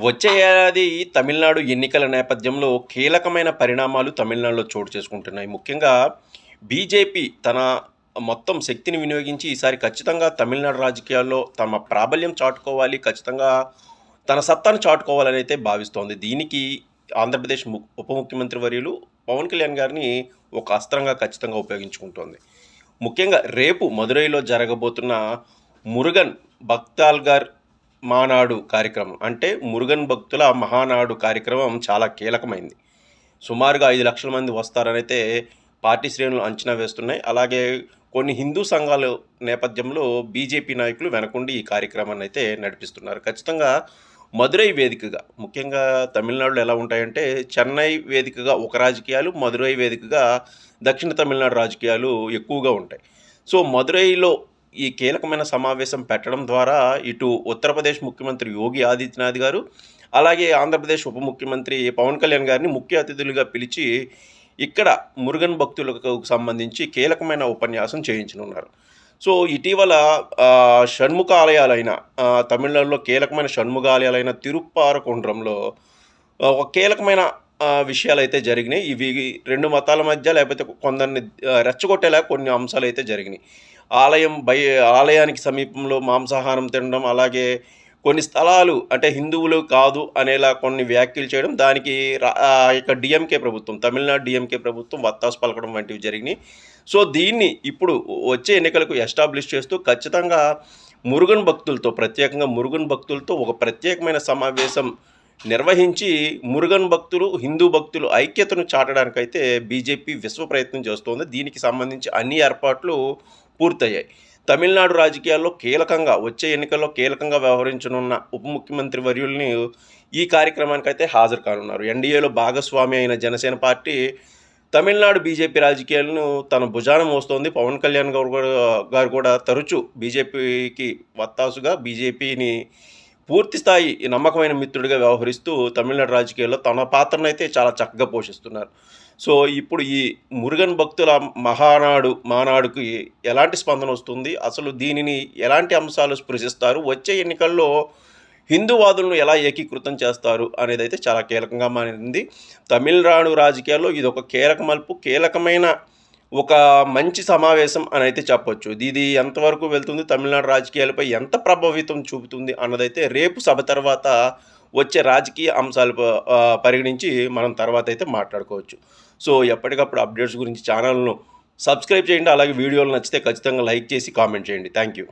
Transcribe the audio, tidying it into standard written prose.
వచ్చే ఏడాది తమిళనాడు ఎన్నికల నేపథ్యంలో కీలకమైన పరిణామాలు తమిళనాడులో చోటు చేసుకుంటున్నాయి. ముఖ్యంగా బీజేపీ తన మొత్తం శక్తిని వినియోగించి ఈసారి ఖచ్చితంగా తమిళనాడు రాజకీయాల్లో తమ ప్రాబల్యం చాటుకోవాలి. ఖచ్చితంగా తన సత్తాను చాటుకోవాలని అయితే భావిస్తోంది. దీనికి ఆంధ్రప్రదేశ్ ఉప ముఖ్యమంత్రి వర్యులు పవన్ కళ్యాణ్ గారిని ఒక అస్త్రంగా ఖచ్చితంగా ఉపయోగించుకుంటోంది. ముఖ్యంగా రేపు మదురైలో జరగబోతున్న మురుగన్ భక్తాల్గార్ మానాడు కార్యక్రమం అంటే మురుగన్ భక్తుల మహానాడు కార్యక్రమం చాలా కీలకమైంది. సుమారుగా 5 లక్షల మంది వస్తారనైతే పార్టీ శ్రేణులు అంచనా వేస్తున్నాయి. అలాగే కొన్ని హిందూ సంఘాల నేపథ్యంలో బీజేపీ నాయకులు వెనకుండి ఈ కార్యక్రమాన్ని అయితే నడిపిస్తున్నారు. ఖచ్చితంగా మదురై వేదికగా ముఖ్యంగా తమిళనాడులో ఎలా ఉంటాయంటే చెన్నై వేదికగా ఒక రాజకీయాలు, మదురై వేదికగా దక్షిణ తమిళనాడు రాజకీయాలు ఎక్కువగా ఉంటాయి. సో మదురైలో ఈ కీలకమైన సమావేశం పెట్టడం ద్వారా ఇటు ఉత్తరప్రదేశ్ ముఖ్యమంత్రి యోగి ఆదిత్యనాథ్ గారు, అలాగే ఆంధ్రప్రదేశ్ ఉప ముఖ్యమంత్రి పవన్ కళ్యాణ్ గారిని ముఖ్య అతిథులుగా పిలిచి ఇక్కడ మురుగన్ భక్తులకు సంబంధించి కీలకమైన ఉపన్యాసం చేయించనున్నారు. సో ఇటీవల షణ్ముఖ ఆలయాలైన తమిళనాడులో కీలకమైన షణ్ముఖ ఆలయాలైన తిరుప్పారకుండ్రంలో ఒక కీలకమైన విషయాలైతే జరిగినాయి. ఇవి 2 మతాల మధ్య లేకపోతే కొందరిని రెచ్చగొట్టేలా కొన్ని అంశాలైతే జరిగినాయి. ఆలయానికి సమీపంలో మాంసాహారం తినడం, అలాగే కొన్ని స్థలాలు అంటే హిందువులు కాదు అనేలా కొన్ని వ్యాఖ్యలు చేయడం, దానికి ఇక డీఎంకే ప్రభుత్వం, తమిళనాడు డీఎంకే ప్రభుత్వం వత్తాసు పలకడం వంటివి జరిగినాయి. సో దీన్ని ఇప్పుడు వచ్చే ఎన్నికలకు ఎస్టాబ్లిష్ చేస్తూ ఖచ్చితంగా మురుగన్ భక్తులతో, ప్రత్యేకంగా మురుగన్ భక్తులతో ఒక ప్రత్యేకమైన సమావేశం నిర్వహించి మురుగన్ భక్తులు, హిందూ భక్తులు ఐక్యతను చాటడానికైతే బీజేపీ విశ్వ ప్రయత్నం చేస్తోంది. దీనికి సంబంధించి అన్ని ఏర్పాట్లు పూర్తయ్యాయి. తమిళనాడు రాజకీయాల్లో కీలకంగా వచ్చే ఎన్నికల్లో కీలకంగా వ్యవహరించనున్న ఉప ముఖ్యమంత్రి వర్యుల్ని ఈ కార్యక్రమానికైతే హాజరు కానున్నారు. ఎన్డీఏలో భాగస్వామి అయిన జనసేన పార్టీ తమిళనాడు బీజేపీ రాజకీయాలను తన భుజాన మోస్తోంది. పవన్ కళ్యాణ్ గారు కూడా తరచూ బీజేపీకి వత్తాసుగా బీజేపీని పూర్తి స్థాయి నమ్మకమైన మిత్రుడిగా వ్యవహరిస్తూ తమిళనాడు రాజకీయాల్లో తన పాత్రనైతే చాలా చక్కగా పోషిస్తున్నారు. సో ఇప్పుడు ఈ మురుగన్ భక్తుల మానాడుకి ఎలాంటి స్పందన వస్తుంది, అసలు దీనిని ఎలాంటి అంశాలు స్పృశిస్తారు, వచ్చే ఎన్నికల్లో హిందూవాదులను ఎలా ఏకీకృతం చేస్తారు అనేది అయితే చాలా కీలకంగా మారింది. తమిళనాడు రాజకీయాల్లో ఇది ఒక కీలక మలుపు, కీలకమైన ఒక మంచి సమావేశం అని అయితే చెప్పొచ్చు. ఇది ఎంతవరకు వెళ్తుంది, తమిళనాడు రాజకీయాలపై ఎంత ప్రభావితం చూపుతుంది అన్నదైతే రేపు సభ తర్వాత వచ్చే రాజకీయ అంశాలు పరిగణించి మనం తర్వాత అయితే మాట్లాడుకోవచ్చు. సో ఎప్పటికప్పుడు అప్డేట్స్ గురించి ఛానల్ను సబ్స్క్రైబ్ చేయండి. అలాగే వీడియోలు నచ్చితే ఖచ్చితంగా లైక్ చేసి కామెంట్ చేయండి. Thank you.